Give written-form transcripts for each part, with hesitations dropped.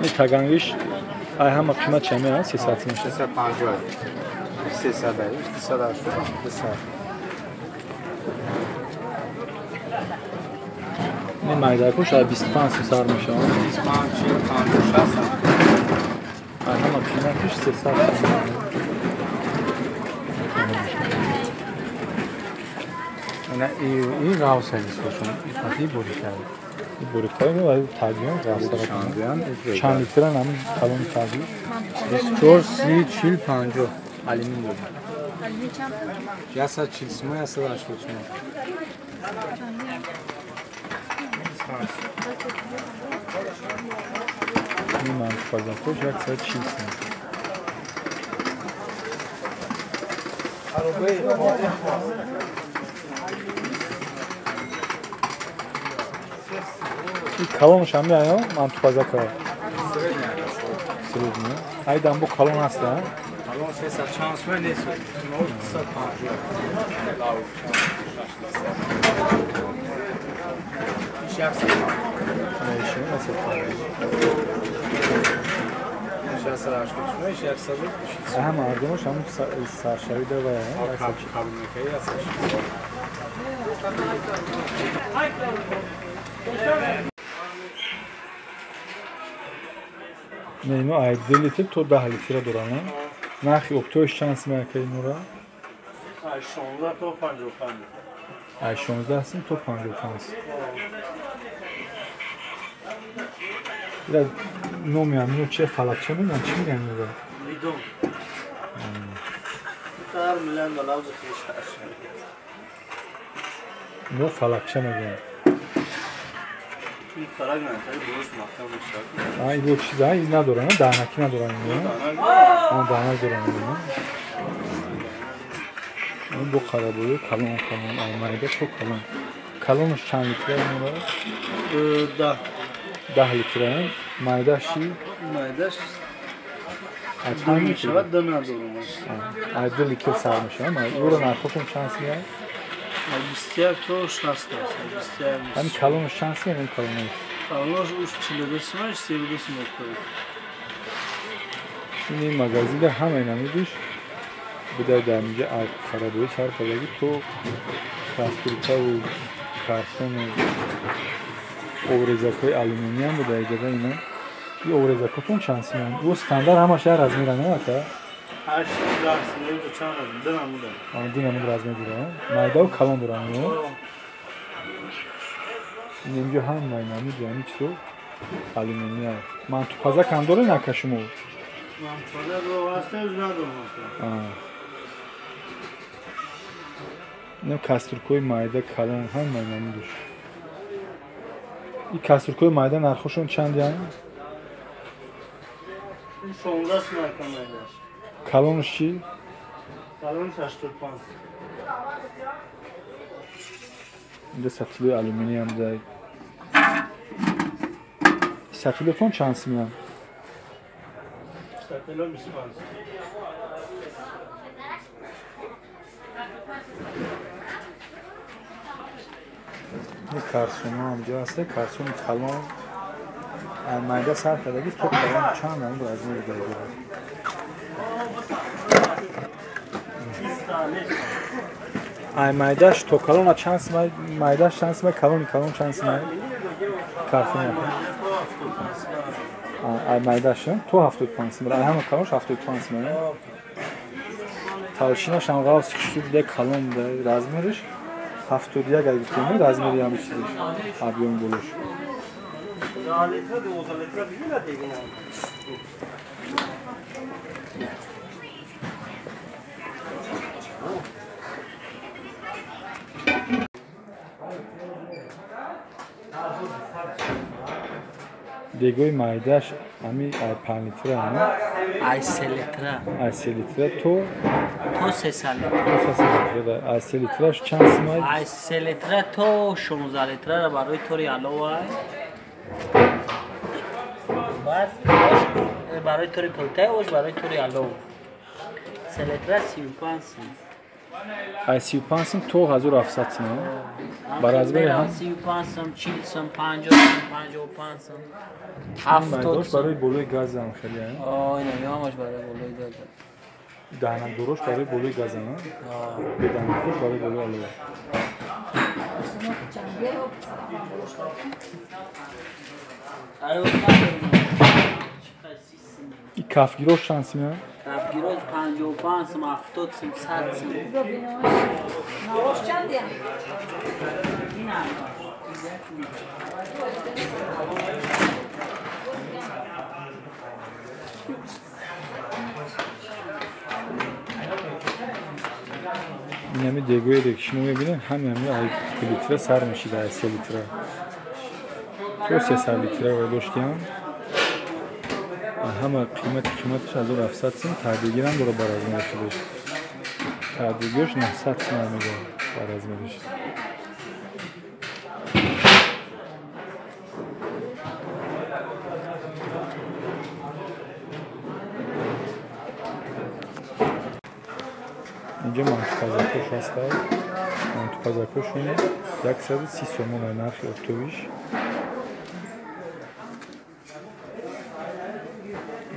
این تاگانگیش ای هم قیمت چمه هست 300 میشه 350 300 380 300 این مایداکو شاید 25 سر میشه 25 40 50 60 ای هم قیمتش 300 نه این راو سرویس باشون این بوری کرد این بوری کرد و تاگیان راست چند لیتر همین کلون تاگی 24 30 40 50 آلومینیوم داره آلومینیوم چند یا 140 سوم یا 180 سوم این من فازاتوش یک 140 سوم این کلونش هم میاد من تو بازار کار سرود میاد ای دنبو کلون هست ها الان 300 چانس من نیست 950 لاو شخص نمیشه مثلا 680 هم مردمش هم سرشوی داره و کارونیکایی هست نه اینو ای 2 لیتر تو 10 لیتر دورانه نخی اکتوش چانس مرکه اینو را 16 تا 55 ای 16 هستیم تو 55 biraz nomi چه فلکچه میگن چی میگن اینو لیدون کار میلان بلاوز خیش هست نو فلکچه میگن این فرق نداره بروش محکم میشه این دو چیزایی ندارن دهنکی ندارن اینو آن دهنک دارن اینو این bu kara boyu kalın Almanya'da çok kalın. Kalınmış çan litre bunlar? 10 litre. Maydaşi. Maydaş. Açan bir şey var dana durmuş. Ayda litre sarmış ama oranın arkasının şansı ya. Bistiyak to şansı. Bistiyak. Hani kalınmış şansı ya ne kalınmış? Kalınmış uç çiledesin var, sevidesin okları. Şimdi magazinde hemen amidiş. Bu da dermice karaboyu sarpalagi to kasturka u karson u ovrezakay alüminyum bu da ejada inan bir ovrezakotun şansı yani. Bu standart ama şehir razmira ne var ta? 8 razmira evde çağırdım. Dinamı da. Ama dinamı razmira. Mayda u kalon duranıyor. Nemce ham maynami yani ço alüminyum. Man tu paza kandolu nakaşım o. Man paza do vasta uzladım. Ne kasturkoy mayda kalon ham maynami duş. این کسرکوی مایده نرخشون چند یعنی؟ 16 marka maydaş. Kalonmuş çi? Kalonmuş 85. اینجا satılıyor alüminyumda. Satılıyor ton şansım ya. Satılıyor mismaz. این کارسون همجا هسته کارسون کلان مایده سر کردگی تو کلان چند هم از میره داره ای مایدهش تو کلان چانس مایدهش چانس می کلان چانس می کارسون ای مایدهش تو 75 می ای همه کلانش 75 می تالشینش هم قاوس کشید ده کلان ده رازمیرش 71 اگر گفتیم رازمیری هم چیزش ابیون بولش دیگوی مایدهش همی 5 لیتره همه ای 3 لیتره ای 3 لیتره تو 300 لیتره ای 3 لیترهش چند سمای؟ ای 3 لیتره تو 16 لیتره را برای توری علاوه بعد برای توری پلته اوش برای توری علاوه 3 لیتره 35 سنت Ay 35 сом то 1700 сом. Barazberi ham 35 сом, 40 сом, 50 сом, 55 сом. 70 Dosh برای сом. بالای گاز هم خیلی هم. Aynen yamaç var bolay gaz. دهنم درشت برای بالای گاز هم. بدن خوش برای بالای آلو. Ay o این کفگیروش چند سیمه؟ Kafgiroz 55 сом, 70 сом, 100 сом. Naoş çandı ya. این همه دیگوی رکشنو ببینه همه لیتره سر میشید از 3 لیتره تو 300 لیتره رو داشتیم همه قیمتش از 700 سیم تعدیگیر هم برو براز میرسیدش تعدیگیش 900 سیم هم میگه براز میرسید اینجا مانتوپازاکوش هست مانتوپازاکوشون 130 سومون نرخ اتوبیش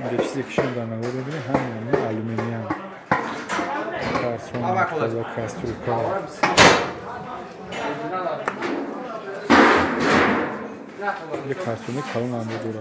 اینجا چیزی کشون در نظر ببینید همین آلومینیوم کارسون مانتوپازاک کاستروکا یه کارسونی کارون هم دوره